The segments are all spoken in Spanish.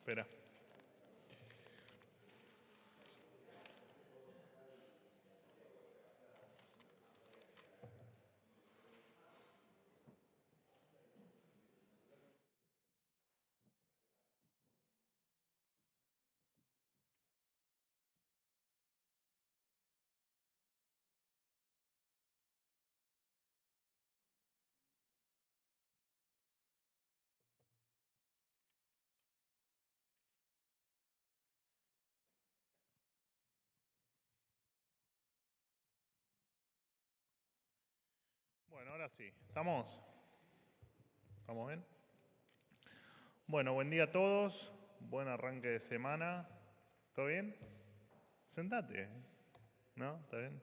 Espera. Bueno, ahora sí. ¿Estamos? ¿Estamos bien? Bueno, buen día a todos. Buen arranque de semana. ¿Todo bien? Sentate. ¿No? ¿Está bien?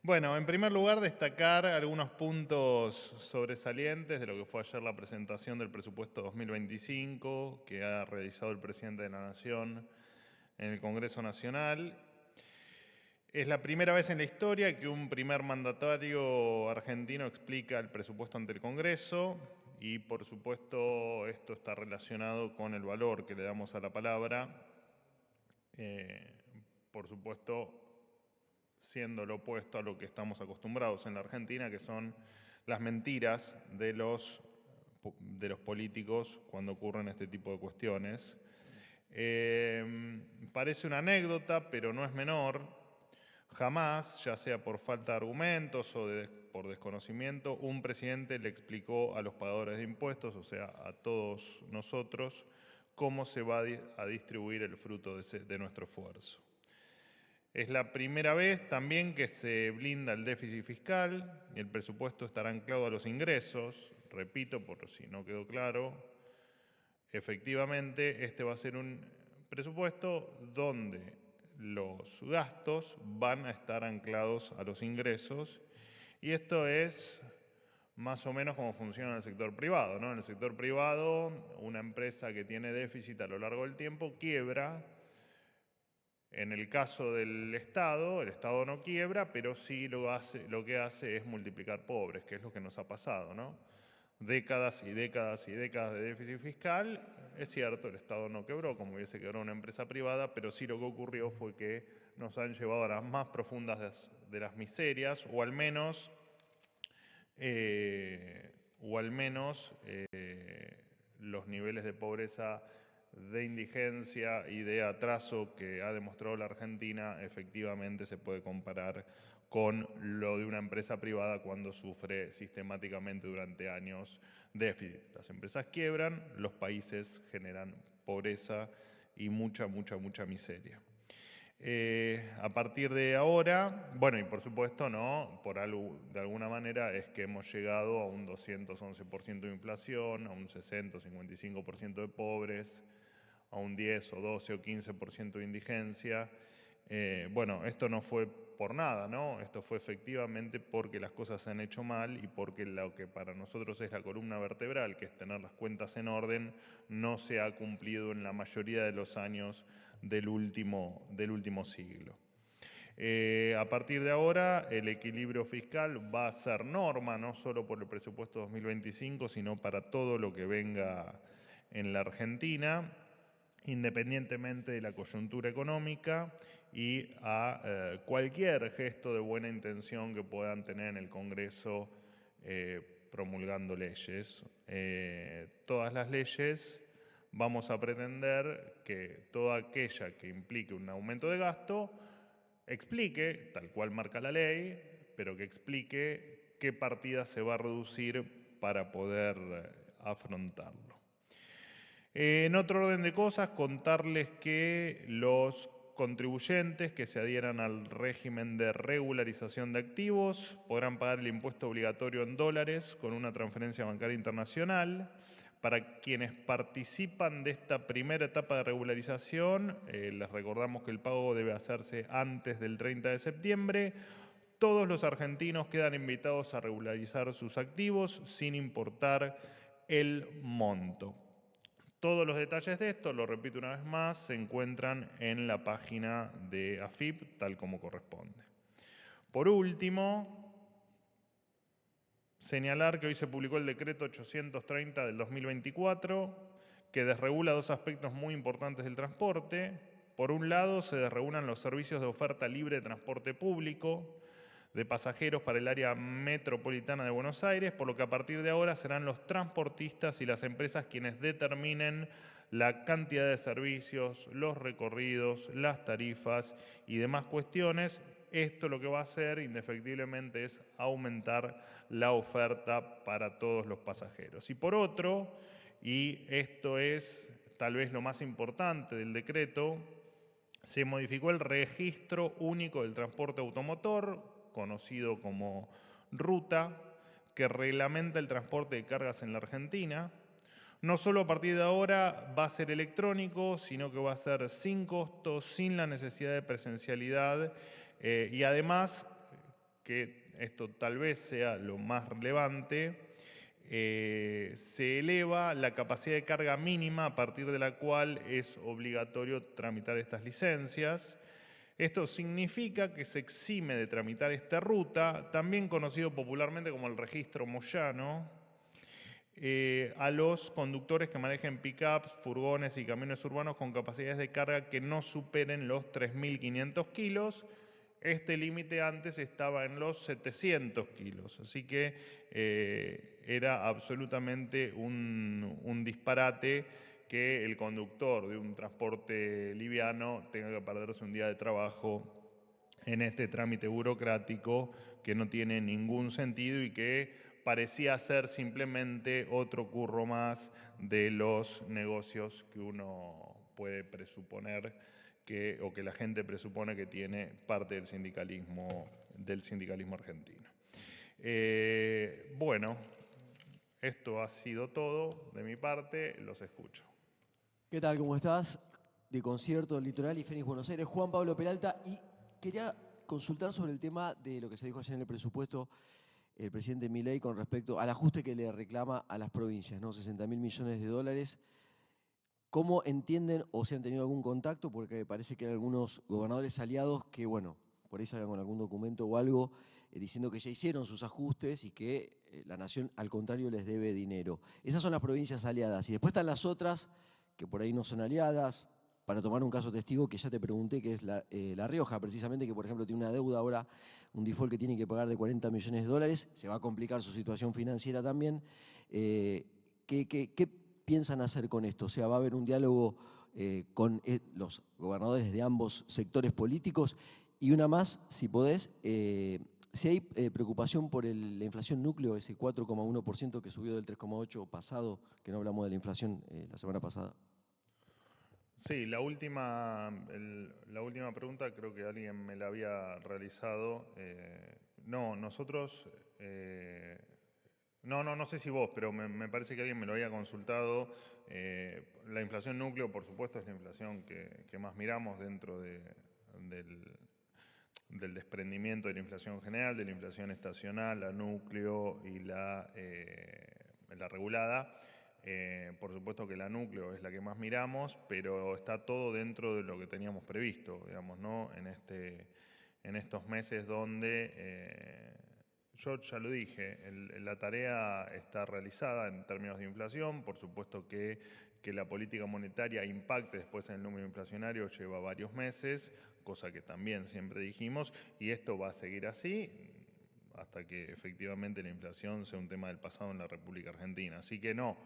Bueno, en primer lugar, destacar algunos puntos sobresalientes de lo que fue ayer la presentación del presupuesto 2025 que ha realizado el presidente de la Nación en el Congreso Nacional. Es la primera vez en la historia que un primer mandatario argentino explica el presupuesto ante el Congreso y, por supuesto, esto está relacionado con el valor que le damos a la palabra. Por supuesto, siendo lo opuesto a lo que estamos acostumbrados en la Argentina, que son las mentiras de los políticos cuando ocurren este tipo de cuestiones. Parece una anécdota, pero no es menor. Jamás, ya sea por falta de argumentos o por desconocimiento, un presidente le explicó a los pagadores de impuestos, o sea, a todos nosotros, cómo se va a distribuir el fruto de nuestro esfuerzo. Es la primera vez también que se blinda el déficit fiscal y el presupuesto estará anclado a los ingresos. Repito, por si no quedó claro, efectivamente este va a ser un presupuesto donde los gastos van a estar anclados a los ingresos y esto es más o menos como funciona en el sector privado, ¿no? En el sector privado, una empresa que tiene déficit a lo largo del tiempo quiebra. En el caso del Estado, el Estado no quiebra, pero sí lo que hace es multiplicar pobres, que es lo que nos ha pasado, ¿no? Décadas y décadas y décadas de déficit fiscal. Es cierto, el Estado no quebró, como hubiese quebrado una empresa privada, pero sí lo que ocurrió fue que nos han llevado a las más profundas de las miserias, o al menos los niveles de pobreza, de indigencia y de atraso que ha demostrado la Argentina efectivamente se puede comparar con lo de una empresa privada cuando sufre sistemáticamente durante años déficit. Las empresas quiebran, los países generan pobreza y mucha miseria. A partir de ahora, bueno, y por supuesto, ¿no? De alguna manera es que hemos llegado a un 211% de inflación, a un 60 o 55% de pobres, a un 10 o 12 o 15% de indigencia. Bueno, esto no fue por nada, ¿no? Esto fue efectivamente porque las cosas se han hecho mal y porque lo que para nosotros es la columna vertebral, que es tener las cuentas en orden, no se ha cumplido en la mayoría de los años del último siglo. A partir de ahora, el equilibrio fiscal va a ser norma, no solo por el presupuesto 2025, sino para todo lo que venga en la Argentina, independientemente de la coyuntura económica y a cualquier gesto de buena intención que puedan tener en el Congreso promulgando leyes. Todas las leyes vamos a pretender que toda aquella que implique un aumento de gasto explique, tal cual marca la ley, pero que explique qué partida se va a reducir para poder afrontarlo. En otro orden de cosas, contarles que los contribuyentes que se adhieran al régimen de regularización de activos podrán pagar el impuesto obligatorio en dólares con una transferencia bancaria internacional. Para quienes participan de esta primera etapa de regularización, les recordamos que el pago debe hacerse antes del 30 de septiembre. Todos los argentinos quedan invitados a regularizar sus activos sin importar el monto. Todos los detalles de esto, lo repito una vez más, se encuentran en la página de AFIP, tal como corresponde. Por último, señalar que hoy se publicó el decreto 830 del 2024, que desregula dos aspectos muy importantes del transporte. Por un lado, se desregulan los servicios de oferta libre de transporte público de pasajeros para el área metropolitana de Buenos Aires, por lo que a partir de ahora serán los transportistas y las empresas quienes determinen la cantidad de servicios, los recorridos, las tarifas y demás cuestiones. Esto lo que va a hacer indefectiblemente es aumentar la oferta para todos los pasajeros. Y por otro, y esto es tal vez lo más importante del decreto, se modificó el registro único del transporte automotor, conocido como ruta, que reglamenta el transporte de cargas en la Argentina. No solo a partir de ahora va a ser electrónico, sino que va a ser sin costo, sin la necesidad de presencialidad y además, que esto tal vez sea lo más relevante, se eleva la capacidad de carga mínima a partir de la cual es obligatorio tramitar estas licencias. Esto significa que se exime de tramitar esta ruta, también conocido popularmente como el registro Moyano, a los conductores que manejen pickups, furgones y camiones urbanos con capacidades de carga que no superen los 3.500 kilos. Este límite antes estaba en los 700 kilos, así que era absolutamente un disparate que el conductor de un transporte liviano tenga que perderse un día de trabajo en este trámite burocrático que no tiene ningún sentido y que parecía ser simplemente otro curro más de los negocios que uno puede presuponer o que la gente presupone que tiene parte del sindicalismo argentino. Bueno, esto ha sido todo de mi parte, los escucho. ¿Qué tal? ¿Cómo estás? De Concierto del Litoral y Fénix Buenos Aires, Juan Pablo Peralta. Y quería consultar sobre el tema de lo que se dijo ayer en el presupuesto el presidente Milei con respecto al ajuste que le reclama a las provincias, ¿no? 60.000 millones de dólares. ¿Cómo entienden o si han tenido algún contacto? Porque parece que hay algunos gobernadores aliados que, bueno, por ahí salgan con algún documento o algo diciendo que ya hicieron sus ajustes y que la nación, al contrario, les debe dinero. Esas son las provincias aliadas. Y después están las otras que por ahí no son aliadas. Para tomar un caso testigo que ya te pregunté, que es La Rioja, precisamente, que por ejemplo tiene una deuda ahora, un default que tiene que pagar de 40 millones de dólares. Se va a complicar su situación financiera también. ¿Qué piensan hacer con esto? O sea, ¿va a haber un diálogo con los gobernadores de ambos sectores políticos? Y una más, si podés, si hay preocupación por la inflación núcleo, ese 4,1% que subió del 3,8% pasado, que no hablamos de la inflación la semana pasada. Sí, la última pregunta creo que alguien me la había realizado. No, nosotros... No sé si vos, pero me parece que alguien me lo había consultado. La inflación núcleo, por supuesto, es la inflación que más miramos dentro del desprendimiento de la inflación general, de la inflación estacional, la núcleo y la regulada. Por supuesto que la núcleo es la que más miramos, pero está todo dentro de lo que teníamos previsto, digamos, ¿no? En estos meses donde... Yo ya lo dije, la tarea está realizada en términos de inflación. Por supuesto que la política monetaria impacte después en el número inflacionario lleva varios meses, cosa que también siempre dijimos, y esto va a seguir así hasta que efectivamente la inflación sea un tema del pasado en la República Argentina. Así que no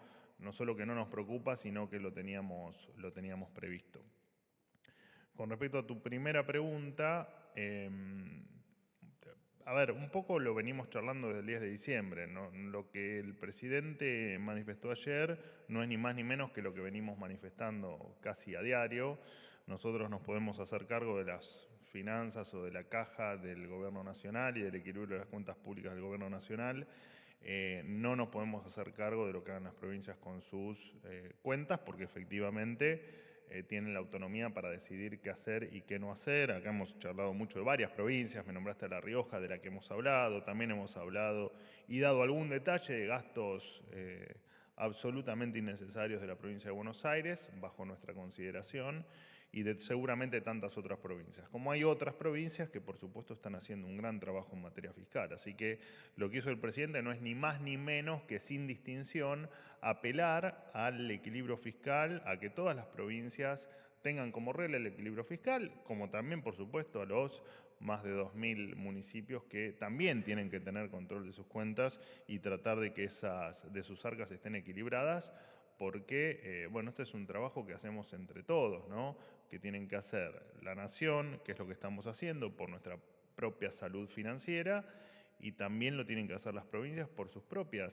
solo que no nos preocupa, sino que lo teníamos previsto. Con respecto a tu primera pregunta, a ver, un poco lo venimos charlando desde el 10 de diciembre, ¿no? Lo que el presidente manifestó ayer no es ni más ni menos que lo que venimos manifestando casi a diario. Nosotros nos podemos hacer cargo de las finanzas o de la caja del Gobierno Nacional y del equilibrio de las cuentas públicas del Gobierno Nacional. No nos podemos hacer cargo de lo que hagan las provincias con sus cuentas, porque efectivamente tienen la autonomía para decidir qué hacer y qué no hacer. Acá hemos charlado mucho de varias provincias, me nombraste a La Rioja, de la que hemos hablado, también hemos hablado y dado algún detalle de gastos absolutamente innecesarios de la provincia de Buenos Aires, bajo nuestra consideración. y de seguramente tantas otras provincias. Como hay otras provincias que por supuesto están haciendo un gran trabajo en materia fiscal. Así que lo que hizo el presidente no es ni más ni menos que sin distinción apelar al equilibrio fiscal, a que todas las provincias tengan como regla el equilibrio fiscal, como también por supuesto a los más de 2.000 municipios que también tienen que tener control de sus cuentas y tratar de que de sus arcas estén equilibradas, porque, bueno, este es un trabajo que hacemos entre todos, ¿no? Que tienen que hacer la nación, que es lo que estamos haciendo por nuestra propia salud financiera, y también lo tienen que hacer las provincias por su propia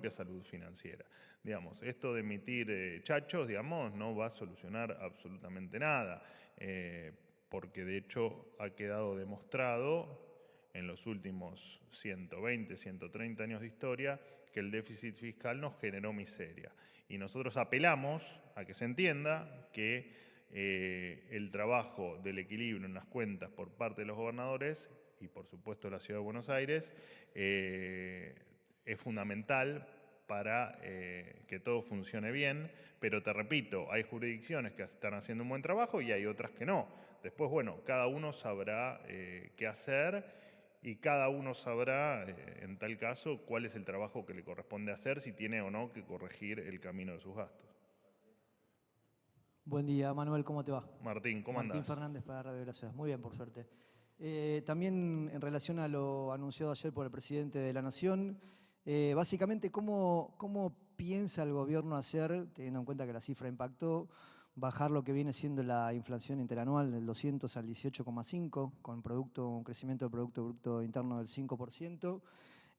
salud financiera. Digamos, esto de emitir chachos, digamos, no va a solucionar absolutamente nada, porque de hecho ha quedado demostrado en los últimos 120, 130 años de historia que el déficit fiscal nos generó miseria. Y nosotros apelamos a que se entienda que el trabajo del equilibrio en las cuentas por parte de los gobernadores y por supuesto la Ciudad de Buenos Aires es fundamental para que todo funcione bien, pero te repito, hay jurisdicciones que están haciendo un buen trabajo y hay otras que no. Después, bueno, cada uno sabrá qué hacer y cada uno sabrá, en tal caso, cuál es el trabajo que le corresponde hacer, si tiene o no que corregir el camino de sus gastos. Buen día, Manuel, ¿cómo te va? Martín, ¿cómo andás? Martín Fernández para Radio de la Ciudad. Muy bien, por suerte. También en relación a lo anunciado ayer por el presidente de la Nación, básicamente, ¿cómo piensa el gobierno hacer, teniendo en cuenta que la cifra impactó, bajar lo que viene siendo la inflación interanual del 200 al 18,5, con un crecimiento del Producto Bruto Interno del 5%?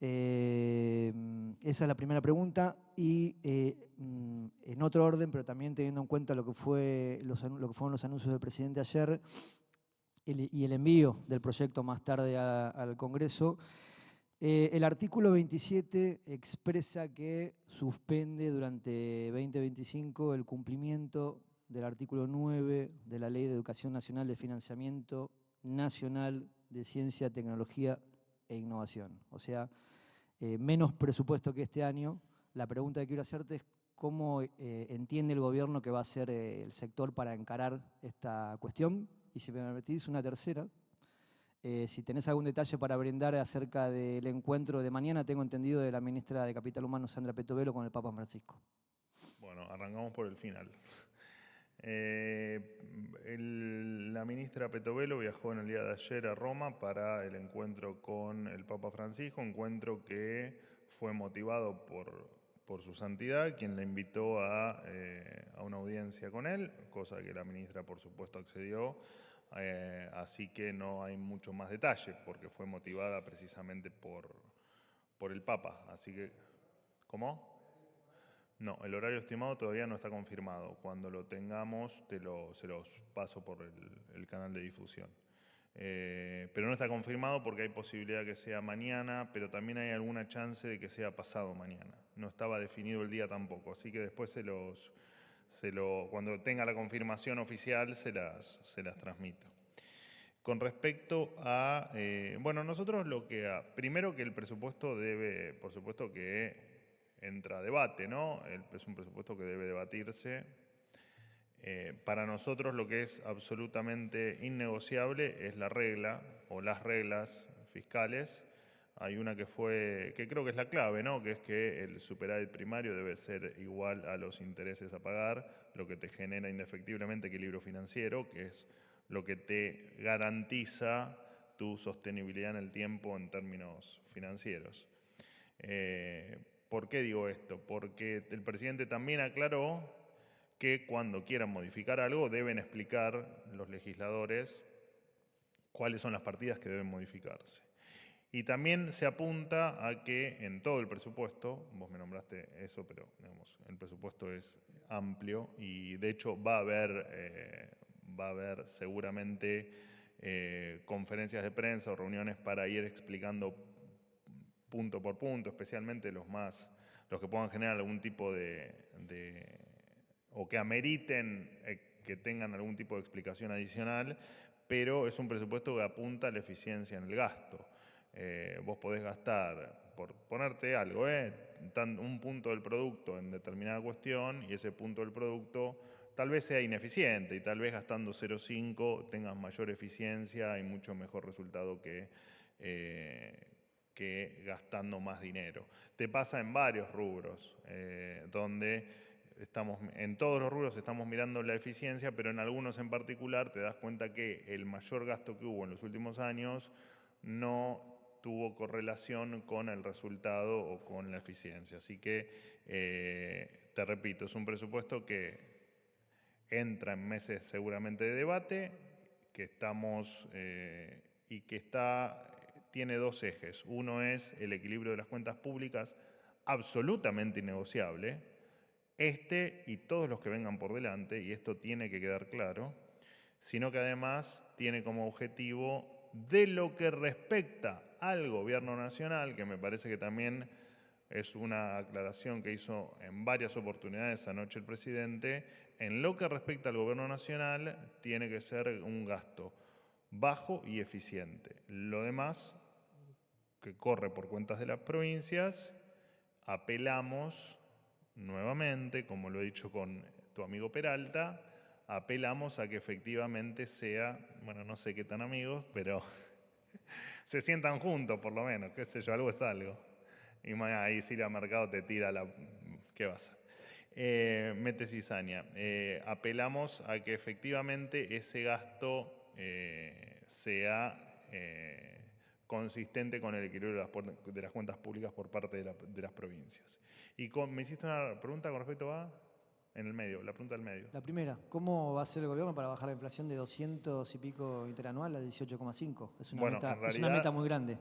Esa es la primera pregunta. Y en otro orden, pero también teniendo en cuenta lo que fueron los anuncios del presidente ayer y el envío del proyecto más tarde al Congreso, el artículo 27 expresa que suspende durante 2025 el cumplimiento del artículo 9 de la Ley de Educación Nacional de Financiamiento Nacional de Ciencia, Tecnología e Innovación. O sea, menos presupuesto que este año. La pregunta que quiero hacerte es cómo entiende el gobierno que va a ser el sector para encarar esta cuestión. Y si me permitís una tercera, si tenés algún detalle para brindar acerca del encuentro de mañana, tengo entendido, de la ministra de Capital Humano, Sandra Petovelo, con el Papa Francisco. Bueno, arrancamos por el final. La ministra Petovelo viajó en el día de ayer a Roma para el encuentro con el Papa Francisco, encuentro que fue motivado por su santidad, quien la invitó a una audiencia con él, cosa que la ministra por supuesto accedió, así que no hay mucho más detalle, porque fue motivada precisamente por el Papa. Así que, ¿cómo? No, el horario estimado todavía no está confirmado. Cuando lo tengamos, se los paso por el canal de difusión. Pero no está confirmado porque hay posibilidad que sea mañana, pero también hay alguna chance de que sea pasado mañana. No estaba definido el día tampoco, así que después cuando tenga la confirmación oficial se las transmito. Con respecto a, bueno, nosotros primero que el presupuesto debe, por supuesto que entra a debate, ¿no? Es un presupuesto que debe debatirse. Para nosotros lo que es absolutamente innegociable es la regla o las reglas fiscales. Hay una que creo que es la clave, ¿no? Que es que el superávit primario debe ser igual a los intereses a pagar, lo que te genera indefectiblemente equilibrio financiero, que es lo que te garantiza tu sostenibilidad en el tiempo en términos financieros. ¿Por qué digo esto? Porque el presidente también aclaró que cuando quieran modificar algo deben explicar los legisladores cuáles son las partidas que deben modificarse. Y también se apunta a que en todo el presupuesto, vos me nombraste eso, pero digamos, el presupuesto es amplio y de hecho va a haber seguramente conferencias de prensa o reuniones para ir explicando punto por punto, especialmente los que puedan generar algún tipo o que ameriten que tengan algún tipo de explicación adicional, pero es un presupuesto que apunta a la eficiencia en el gasto. Vos podés gastar, por ponerte algo, un punto del producto en determinada cuestión y ese punto del producto tal vez sea ineficiente y tal vez gastando 0,5 tengas mayor eficiencia y mucho mejor resultado que gastando más dinero. Te pasa en varios rubros, donde en todos los rubros estamos mirando la eficiencia, pero en algunos en particular te das cuenta que el mayor gasto que hubo en los últimos años no tuvo correlación con el resultado o con la eficiencia. Así que, te repito, es un presupuesto que entra en meses seguramente de debate, que estamos y que tiene dos ejes. Uno es el equilibrio de las cuentas públicas, absolutamente innegociable, y todos los que vengan por delante, y esto tiene que quedar claro, sino que además tiene como objetivo, de lo que respecta al gobierno nacional, que me parece que también es una aclaración que hizo en varias oportunidades anoche el presidente, en lo que respecta al gobierno nacional tiene que ser un gasto bajo y eficiente. Lo demás, que corre por cuentas de las provincias, apelamos nuevamente, como lo he dicho con tu amigo Peralta, apelamos a que efectivamente sea, bueno, no sé qué tan amigos, pero se sientan juntos por lo menos, qué sé yo, algo es algo. Y ahí Silvia Mercado te tira la... ¿Qué vas a hacer? Mete cizaña. Apelamos a que efectivamente ese gasto sea consistente con el equilibrio de las cuentas públicas por parte de las provincias. Y me hiciste una pregunta con respecto a... En el medio, la pregunta del medio. La primera, ¿cómo va a ser el gobierno para bajar la inflación de 200 y pico interanual a 18,5? Es una meta muy grande.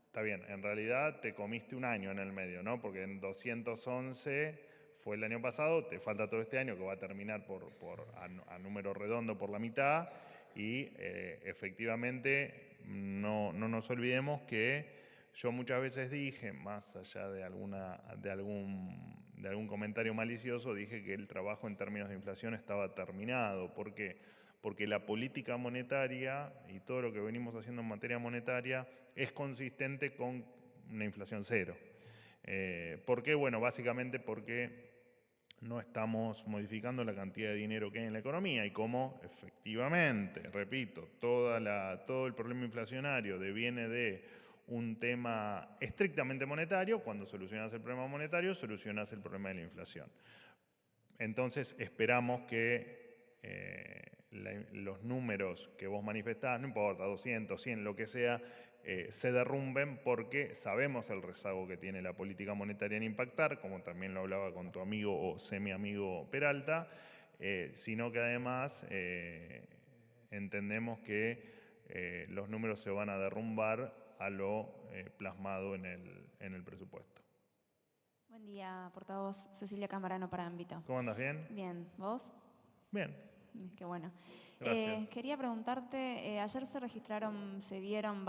Está bien, en realidad te comiste un año en el medio, ¿no? Porque en 211 fue el año pasado, te falta todo este año que va a terminar a número redondo por la mitad y efectivamente no nos olvidemos que yo muchas veces dije, más allá de algún comentario malicioso, dije que el trabajo en términos de inflación estaba terminado. ¿Por qué? Porque la política monetaria y todo lo que venimos haciendo en materia monetaria es consistente con una inflación cero. ¿Por qué? Bueno, básicamente porque no estamos modificando la cantidad de dinero que hay en la economía y como efectivamente, repito, todo el problema inflacionario deviene de un tema estrictamente monetario, cuando solucionas el problema monetario, solucionas el problema de la inflación. Entonces esperamos que los números que vos manifestás, no importa, 200, 100, lo que sea, se derrumben porque sabemos el rezago que tiene la política monetaria en impactar, como también lo hablaba con tu amigo o semi-amigo Peralta, sino que además entendemos que los números se van a derrumbar a lo plasmado en el presupuesto. Buen día, portavoz Cecilia Camarano para Ámbito. ¿Cómo andas? ¿Bien? Bien, ¿vos? Bien. Qué bueno. Gracias. Quería preguntarte, ayer se vieron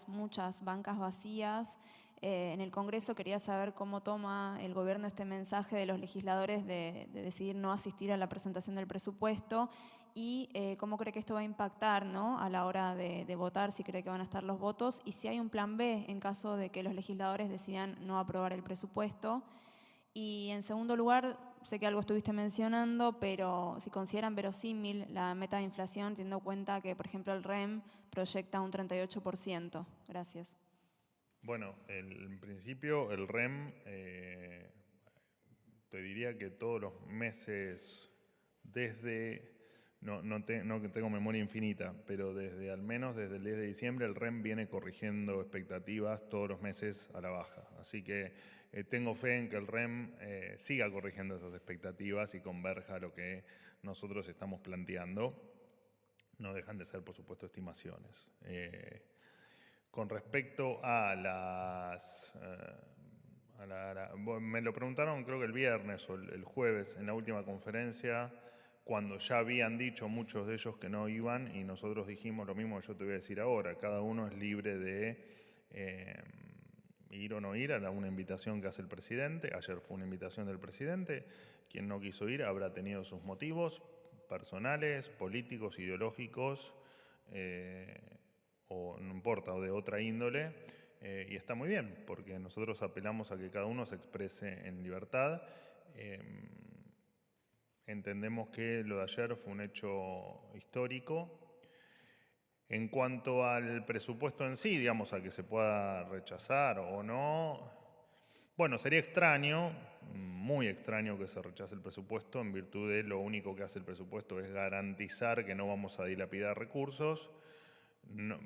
muchas bancas vacías. En el Congreso quería saber cómo toma el gobierno este mensaje de los legisladores de decidir no asistir a la presentación del presupuesto y cómo cree que esto va a impactar, ¿no?, a la hora de votar, si cree que van a estar los votos y si hay un plan B en caso de que los legisladores decidan no aprobar el presupuesto. Y en segundo lugar, sé que algo estuviste mencionando, pero si consideran verosímil la meta de inflación, teniendo en cuenta que, por ejemplo, el REM proyecta un 38%. Gracias. Bueno, en principio el REM, te diría que todos los meses no tengo memoria infinita, pero al menos desde el 10 de diciembre el REM viene corrigiendo expectativas todos los meses a la baja. Así que tengo fe en que el REM siga corrigiendo esas expectativas y converja a lo que nosotros estamos planteando. No dejan de ser, por supuesto, estimaciones. Con respecto a me lo preguntaron creo que el viernes o el jueves en la última conferencia, cuando ya habían dicho muchos de ellos que no iban y nosotros dijimos lo mismo que yo te voy a decir ahora. Cada uno es libre de ir o no ir a una invitación que hace el presidente. Ayer fue una invitación del presidente. Quien no quiso ir habrá tenido sus motivos personales, políticos, ideológicos, o no importa, o de otra índole, y está muy bien, porque nosotros apelamos a que cada uno se exprese en libertad. entendemos que lo de ayer fue un hecho histórico. En cuanto al presupuesto en sí, digamos, a que se pueda rechazar o no, bueno, sería extraño, muy extraño que se rechace el presupuesto en virtud de lo único que hace el presupuesto es garantizar que no vamos a dilapidar recursos. No,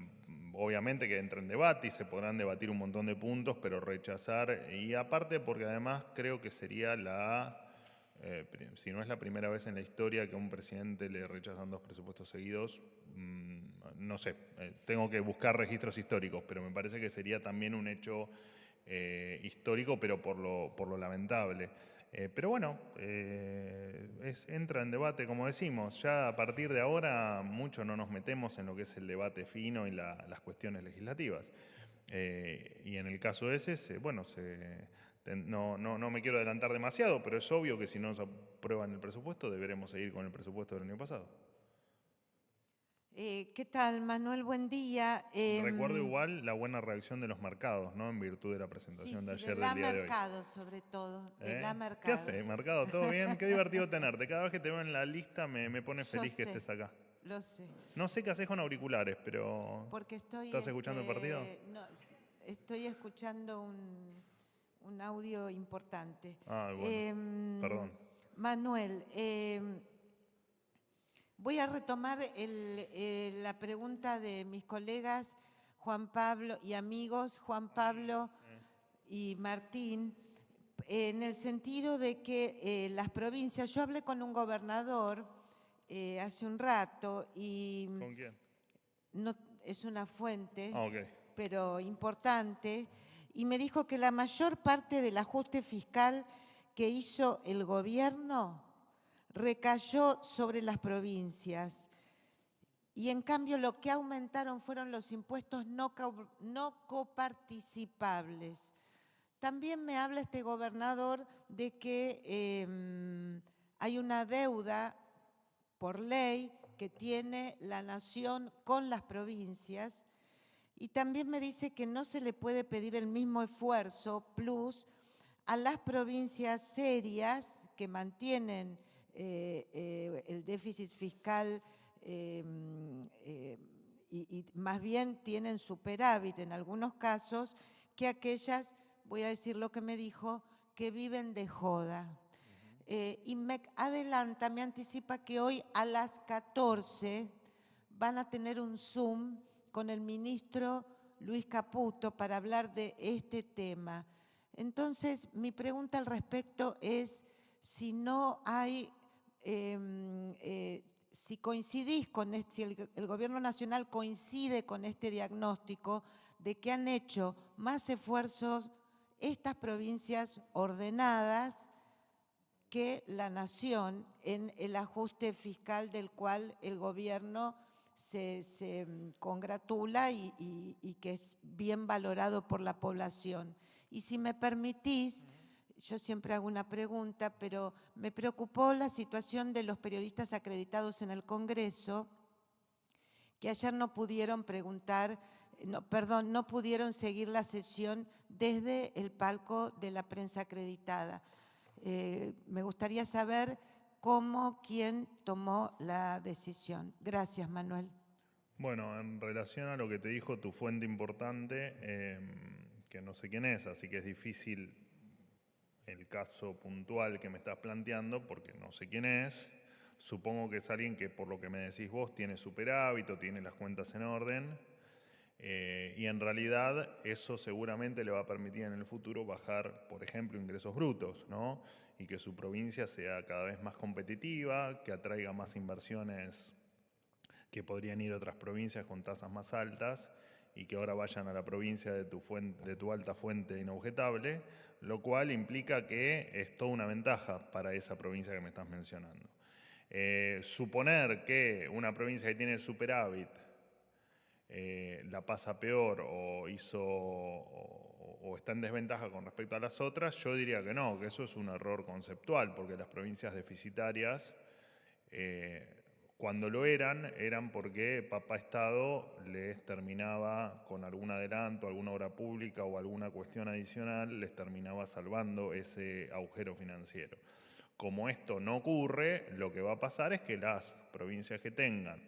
obviamente que entra en debate y se podrán debatir un montón de puntos, pero rechazar, y aparte porque además creo que sería si no es la primera vez en la historia que a un presidente le rechazan 2 presupuestos seguidos, no sé, tengo que buscar registros históricos, pero me parece que sería también un hecho histórico, pero por lo lamentable. Pero bueno, entra en debate, como decimos, ya a partir de ahora mucho no nos metemos en lo que es el debate fino y las cuestiones legislativas. Y en el caso ese, bueno, no me quiero adelantar demasiado, pero es obvio que si no se aprueban el presupuesto, deberemos seguir con el presupuesto del año pasado. ¿Qué tal, Manuel? Buen día. Recuerdo igual la buena reacción de los mercados, ¿no? En virtud de la presentación de ayer del día de hoy. Mercado, sobre todo. De la ¿Qué Mercado. haces, Mercado? ¿Todo bien? Qué divertido tenerte. Cada vez que te veo en la lista me pone feliz que estés acá. Lo sé. No sé qué haces con auriculares, pero... Porque ¿Estás escuchando el partido? No, estoy escuchando un audio importante. Ah, bueno. Perdón. Manuel, voy a retomar la pregunta de mis colegas Juan Pablo y amigos, Juan Pablo y Martín, en el sentido de que las provincias, yo hablé con un gobernador hace un rato y... ¿Con quién? No, es una fuente, Ok. pero importante, y me dijo que la mayor parte del ajuste fiscal que hizo el gobierno recayó sobre las provincias. Y en cambio lo que aumentaron fueron los impuestos no coparticipables. También me habla este gobernador de que hay una deuda por ley que tiene la nación con las provincias, y también me dice que no se le puede pedir el mismo esfuerzo plus a las provincias serias que mantienen el déficit fiscal y más bien tienen superávit en algunos casos, que aquellas, voy a decir lo que me dijo, que viven de joda. Y me adelanta, me anticipa que hoy a las 14 van a tener un Zoom con el ministro Luis Caputo para hablar de este tema. Entonces, mi pregunta al respecto es si no hay, si coincidís con si el Gobierno Nacional coincide con este diagnóstico de que han hecho más esfuerzos estas provincias ordenadas que la nación en el ajuste fiscal del cual el gobierno se congratula y que es bien valorado por la población. Y si me permitís, yo siempre hago una pregunta, pero me preocupó la situación de los periodistas acreditados en el Congreso, que ayer no pudieron preguntar, no pudieron seguir la sesión desde el palco de la prensa acreditada. Me gustaría saber quién tomó la decisión. Gracias, Manuel. Bueno, en relación a lo que te dijo tu fuente importante, que no sé quién es, así que es difícil el caso puntual que me estás planteando porque no sé quién es. Supongo que es alguien que, por lo que me decís vos, tiene superávit o tiene las cuentas en orden. Y en realidad eso seguramente le va a permitir en el futuro bajar, por ejemplo, ingresos brutos, ¿no? Y que su provincia sea cada vez más competitiva, que atraiga más inversiones que podrían ir a otras provincias con tasas más altas y que ahora vayan a la provincia de tu alta fuente inobjetable, lo cual implica que es toda una ventaja para esa provincia que me estás mencionando. Suponer que una provincia que tiene superávit la pasa peor o está en desventaja con respecto a las otras, yo diría que no, que eso es un error conceptual, porque las provincias deficitarias, cuando lo eran porque Papá Estado les terminaba con algún adelanto, alguna obra pública o alguna cuestión adicional, les terminaba salvando ese agujero financiero. Como esto no ocurre, lo que va a pasar es que las provincias que tengan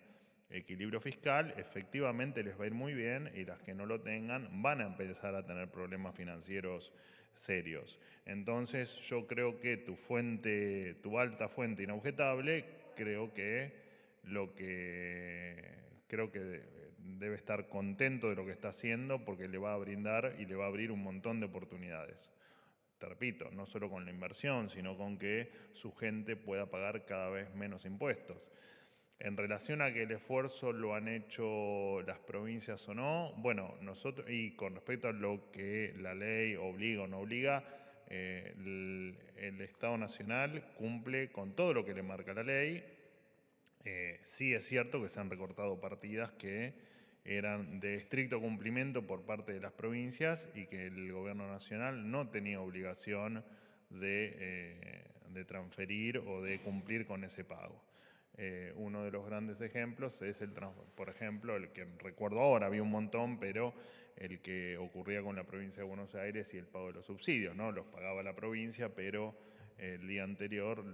equilibrio fiscal efectivamente les va a ir muy bien y las que no lo tengan van a empezar a tener problemas financieros serios. Entonces yo creo que tu alta fuente inobjetable, creo que debe estar contento de lo que está haciendo porque le va a brindar y le va a abrir un montón de oportunidades. Te repito, no solo con la inversión, sino con que su gente pueda pagar cada vez menos impuestos. En relación a que el esfuerzo lo han hecho las provincias o no, bueno, nosotros, y con respecto a lo que la ley obliga o no obliga, el Estado Nacional cumple con todo lo que le marca la ley. Sí es cierto que se han recortado partidas que eran de estricto cumplimiento por parte de las provincias y que el gobierno nacional no tenía obligación de transferir o de cumplir con ese pago. Uno de los grandes ejemplos es por ejemplo, el que recuerdo ahora, había un montón, pero el que ocurría con la provincia de Buenos Aires y el pago de los subsidios, ¿no? Los pagaba la provincia, pero el día anterior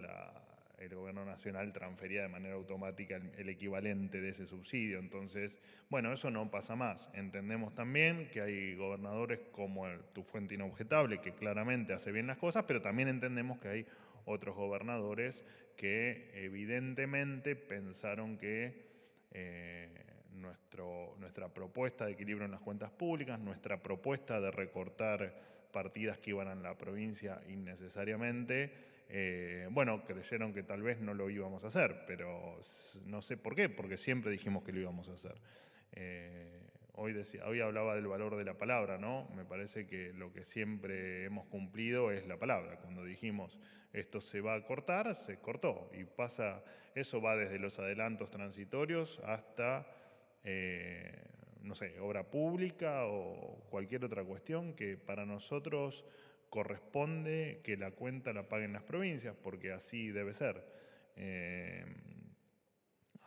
el gobierno nacional transfería de manera automática el equivalente de ese subsidio. Entonces, bueno, eso no pasa más. Entendemos también que hay gobernadores como tu fuente inobjetable, que claramente hace bien las cosas, pero también entendemos que hay otros gobernadores que evidentemente pensaron que nuestra propuesta de equilibrio en las cuentas públicas, nuestra propuesta de recortar partidas que iban a la provincia innecesariamente, bueno, creyeron que tal vez no lo íbamos a hacer, pero no sé por qué, porque siempre dijimos que lo íbamos a hacer. Hoy hablaba del valor de la palabra, ¿no? Me parece que lo que siempre hemos cumplido es la palabra. Cuando dijimos esto se va a cortar, se cortó. Y eso va desde los adelantos transitorios hasta, no sé, obra pública o cualquier otra cuestión que para nosotros corresponde que la cuenta la paguen las provincias, porque así debe ser.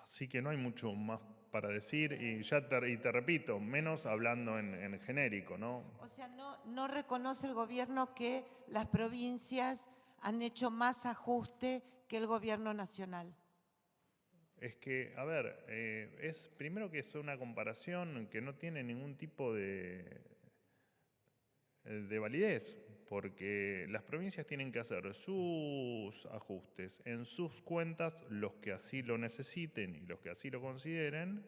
Así que no hay mucho más para decir y te repito, menos hablando en genérico, ¿no? O sea, no reconoce el gobierno que las provincias han hecho más ajuste que el gobierno nacional. Es que, a ver, es primero que es una comparación que no tiene ningún tipo de validez, porque las provincias tienen que hacer sus ajustes en sus cuentas, los que así lo necesiten y los que así lo consideren,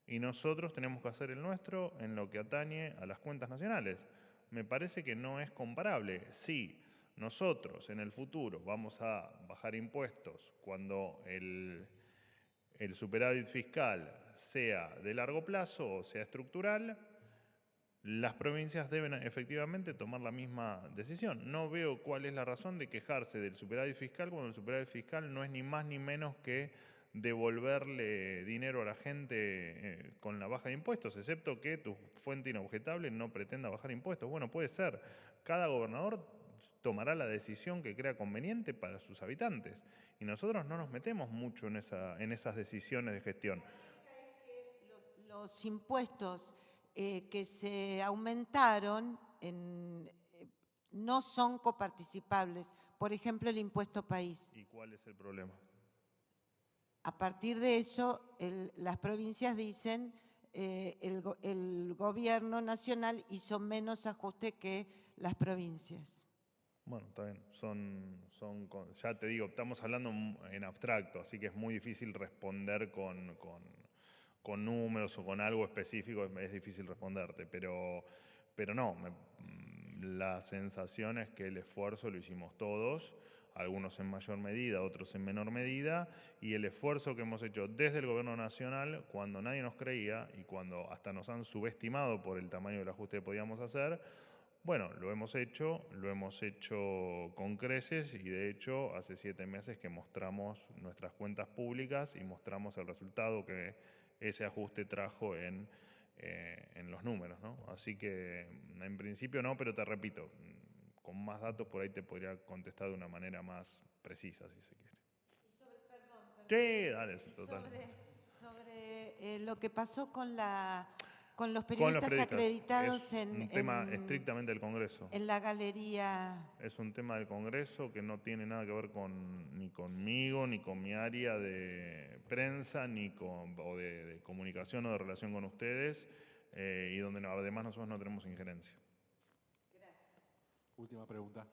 y nosotros tenemos que hacer el nuestro en lo que atañe a las cuentas nacionales. Me parece que no es comparable. Sí, nosotros en el futuro vamos a bajar impuestos cuando el superávit fiscal sea de largo plazo o sea estructural, las provincias deben efectivamente tomar la misma decisión. No veo cuál es la razón de quejarse del superávit fiscal cuando el superávit fiscal no es ni más ni menos que devolverle dinero a la gente con la baja de impuestos, excepto que tu fuente inobjetable no pretenda bajar impuestos. Bueno, puede ser. Cada gobernador tomará la decisión que crea conveniente para sus habitantes. Y nosotros no nos metemos mucho en esas decisiones de gestión. Los impuestos que se aumentaron no son coparticipables. Por ejemplo, el impuesto país. ¿Y cuál es el problema? A partir de eso, las provincias dicen el gobierno nacional hizo menos ajuste que las provincias. Bueno, está bien. Ya te digo, estamos hablando en abstracto, así que es muy difícil responder con números o con algo específico, es difícil responderte, pero no, la sensación es que el esfuerzo lo hicimos todos, algunos en mayor medida, otros en menor medida, y el esfuerzo que hemos hecho desde el gobierno nacional, cuando nadie nos creía y cuando hasta nos han subestimado por el tamaño del ajuste que podíamos hacer, bueno, lo hemos hecho con creces y de hecho hace 7 meses que mostramos nuestras cuentas públicas y mostramos el resultado que ese ajuste trajo en los números, ¿no? Así que en principio no, pero te repito, con más datos por ahí te podría contestar de una manera más precisa, si se quiere. Perdón. Sí, dale, total. Sobre lo que pasó con la Con los Con los periodistas periodistas. acreditados Es un tema estrictamente del Congreso. en la galería. Es un tema del Congreso que no tiene nada que ver ni conmigo, ni con mi área de prensa, o de comunicación o de relación con ustedes, y donde además nosotros no tenemos injerencia. Última pregunta.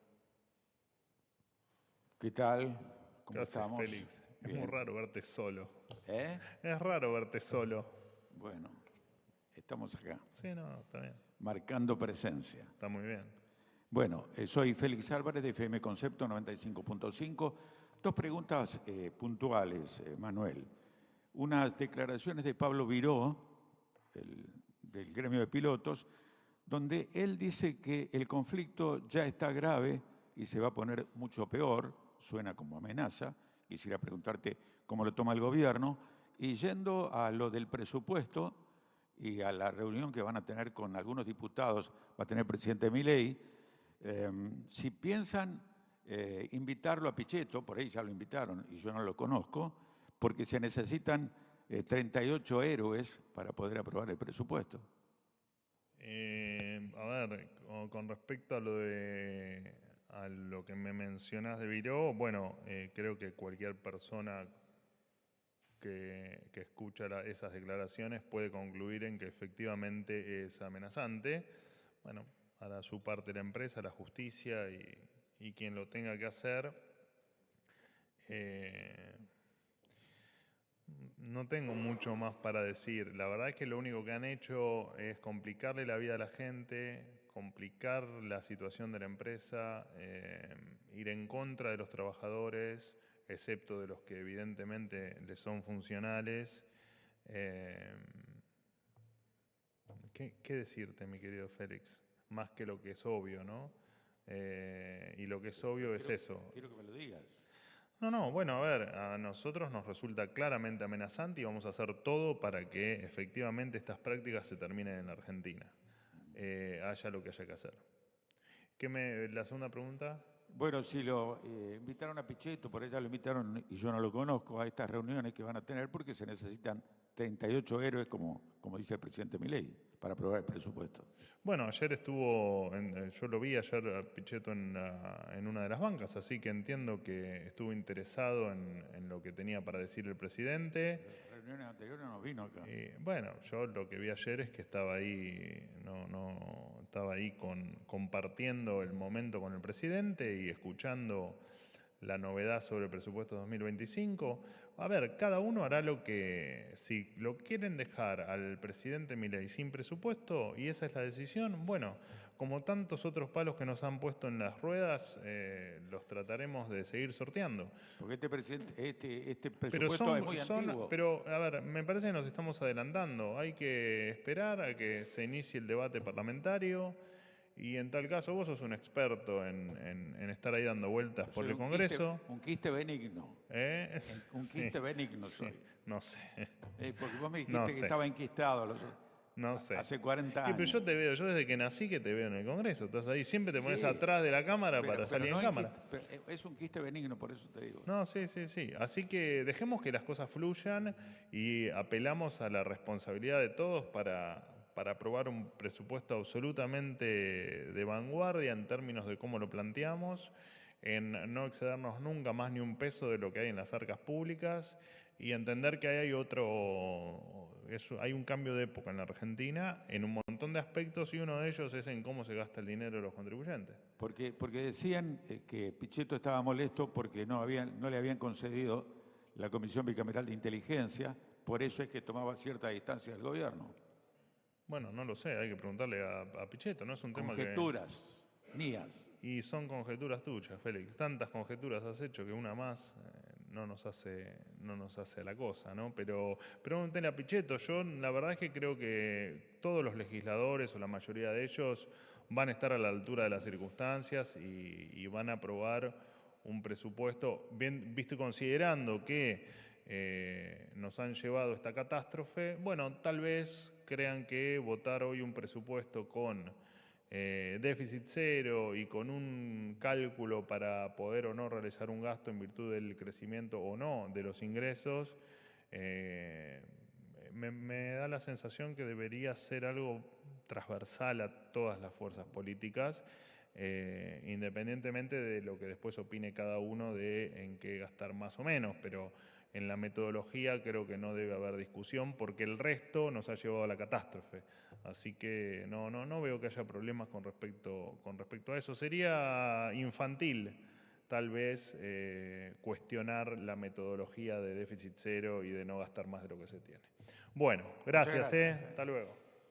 ¿Qué tal? ¿Qué ¿Cómo haces, estamos? Félix? Es muy Bien. raro verte solo. ¿Eh? Es raro verte solo. Bueno, estamos acá, Sí, no, está bien. marcando presencia. Está muy bien. Bueno, soy Félix Álvarez de FM Concepto 95.5. Dos preguntas puntuales, Manuel. Unas declaraciones de Pablo Viró, del gremio de pilotos, donde él dice que el conflicto ya está grave y se va a poner mucho peor, suena como amenaza. Quisiera preguntarte cómo lo toma el gobierno. Y yendo a lo del presupuesto y a la reunión que van a tener con algunos diputados, va a tener el presidente Milei, si piensan invitarlo a Pichetto, por ahí ya lo invitaron y yo no lo conozco, porque se necesitan 38 héroes para poder aprobar el presupuesto. A ver, con respecto a lo que me mencionás de Viró, bueno, creo que cualquier persona que escucha esas declaraciones puede concluir en que efectivamente es amenazante. Bueno, hará su parte la empresa, la justicia y quien lo tenga que hacer. No tengo mucho más para decir. La verdad es que lo único que han hecho es complicarle la vida a la gente, complicar la situación de la empresa, ir en contra de los trabajadores, excepto de los que evidentemente les son funcionales. ¿Qué decirte, mi querido Félix? Más que lo que es obvio, ¿no? Y lo que es obvio es eso. Quiero que me lo digas. No, bueno, a ver, a nosotros nos resulta claramente amenazante y vamos a hacer todo para que efectivamente estas prácticas se terminen en la Argentina, haya lo que haya que hacer. ¿La segunda pregunta? Bueno, si lo invitaron a Pichetto, por ella lo invitaron y yo no lo conozco, a estas reuniones que van a tener porque se necesitan 38 héroes, como dice el presidente Milei, para aprobar el presupuesto. Bueno, ayer yo lo vi ayer a Pichetto en una de las bancas, así que entiendo que estuvo interesado en lo que tenía para decir el presidente. En reuniones anteriores no vino acá. Bueno, yo lo que vi ayer es que estaba ahí, estaba ahí compartiendo el momento con el presidente y escuchando la novedad sobre el presupuesto 2025. A ver, cada uno hará si lo quieren dejar al presidente Milei sin presupuesto y esa es la decisión, bueno, como tantos otros palos que nos han puesto en las ruedas, los trataremos de seguir sorteando. Porque este presupuesto es muy antiguo. Pero, a ver, me parece que nos estamos adelantando. Hay que esperar a que se inicie el debate parlamentario y en tal caso vos sos un experto en estar ahí dando vueltas por el Congreso. Un quiste benigno. Un quiste benigno soy. No sé. Porque vos me dijiste que estaba enquistado No sé. hace 40 años. Pero yo te veo, yo desde que nací que te veo en el Congreso. Estás ahí, siempre te pones atrás de la cámara para salir en cámara. Es un quiste benigno, por eso te digo. No, sí. Así que dejemos que las cosas fluyan y apelamos a la responsabilidad de todos para aprobar un presupuesto absolutamente de vanguardia en términos de cómo lo planteamos, en no excedernos nunca más ni un peso de lo que hay en las arcas públicas y entender que hay un cambio de época en la Argentina en un montón de aspectos y uno de ellos es en cómo se gasta el dinero de los contribuyentes. Porque decían que Pichetto estaba molesto porque no le habían concedido la Comisión Bicameral de Inteligencia, por eso es que tomaba cierta distancia del gobierno. Bueno, no lo sé, hay que preguntarle a Pichetto, ¿no? Es un tema Conjeturas mías. Y son conjeturas tuyas, Félix. Tantas conjeturas has hecho que una más no nos hace a la cosa, ¿no? Pero pregúntenle a Pichetto. Yo la verdad es que creo que todos los legisladores o la mayoría de ellos van a estar a la altura de las circunstancias y van a aprobar un presupuesto, bien visto y considerando que nos han llevado a esta catástrofe. Bueno, tal vez crean que votar hoy un presupuesto con déficit cero y con un cálculo para poder o no realizar un gasto en virtud del crecimiento o no de los ingresos, me da la sensación que debería ser algo transversal a todas las fuerzas políticas, independientemente de lo que después opine cada uno de en qué gastar más o menos, pero en la metodología creo que no debe haber discusión porque el resto nos ha llevado a la catástrofe. Así que no veo que haya problemas con respecto a eso. Sería infantil, tal vez, cuestionar la metodología de déficit cero y de no gastar más de lo que se tiene. Bueno, gracias. gracias. Hasta luego.